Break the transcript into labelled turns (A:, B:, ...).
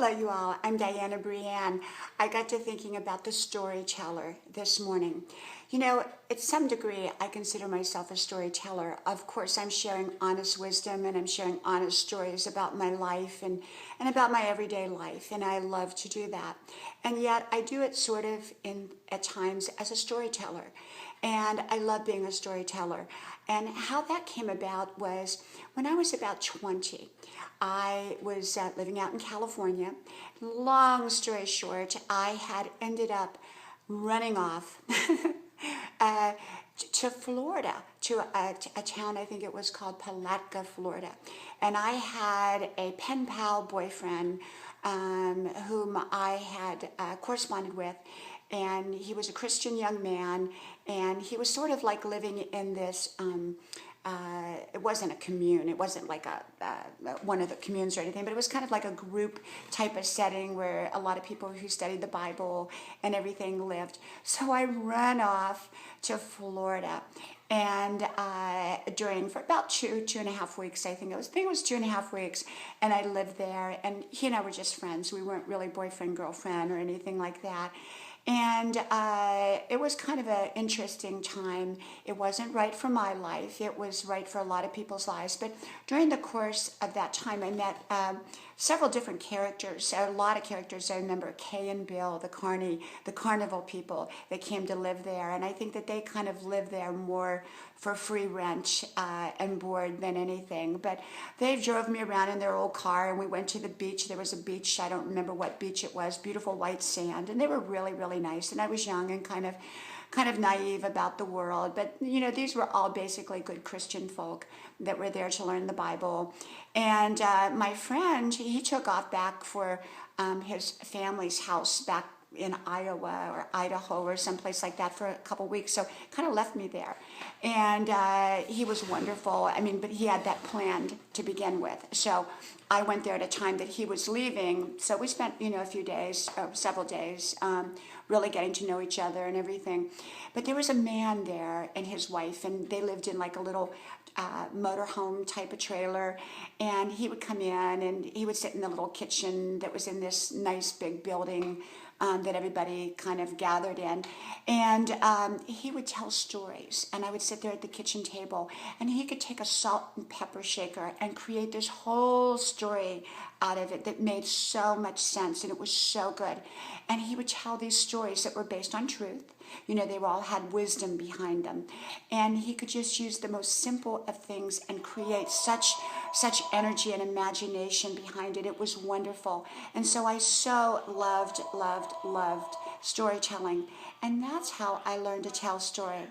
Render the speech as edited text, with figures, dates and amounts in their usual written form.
A: Hello, you all. I'm Diana Brienne. I got to thinking about the storyteller this morning. You know, at some degree, I consider myself a storyteller. Of course, I'm sharing honest wisdom and I'm sharing honest stories about my life and about my everyday life, and I love to do that. And yet, I do it sort of at times as a storyteller. And I love being a storyteller. And how that came about was when I was about 20. I was living out in California. Long story short, I had ended up running off to Florida, to a town, I think it was called Palatka, Florida. And I had a pen pal boyfriend whom I had corresponded with. And he was a Christian young man, and he was sort of like living in this it wasn't a commune. It wasn't like one of the communes or anything, but it was kind of like a group type of setting where a lot of people who studied the Bible and everything lived. So I ran off to Florida, and for about 2.5 weeks, I think it was 2.5 weeks, and I lived there, and he and I were just friends. We weren't really boyfriend, girlfriend, or anything like that. And it was kind of an interesting time. It wasn't right for my life. It was right for a lot of people's lives. But during the course of that time, I met several different characters, a lot of characters. I remember Kay and Bill, the carnival people that came to live there. And I think that they kind of lived there more for free rent and board than anything. But they drove me around in their old car, and we went to the beach. There was a beach, I don't remember what beach it was, beautiful white sand, and they were really, really nice. And I was young and kind of naive about the world. But, you know, these were all basically good Christian folk that were there to learn the Bible. And my friend, he took off back for his family's house back in Iowa or Idaho or someplace like that for a couple weeks, so kind of left me there. And he was wonderful. I mean, but he had that planned to begin with. So I went there at a time that he was leaving. So we spent, a few days, several days, really getting to know each other and everything. But there was a man there and his wife, and they lived in like a little motorhome type of trailer. And he would come in and he would sit in the little kitchen that was in this nice big building that everybody kind of gathered in. And he would tell stories, and I would sit there at the kitchen table, and he could take a salt and pepper shaker and create this whole story out of it that made so much sense, and it was so good. And he would tell these stories that were based on truth. They all had wisdom behind them. And he could just use the most simple of things and create such energy and imagination behind it. It was wonderful. And so I so loved storytelling. And that's how I learned to tell stories.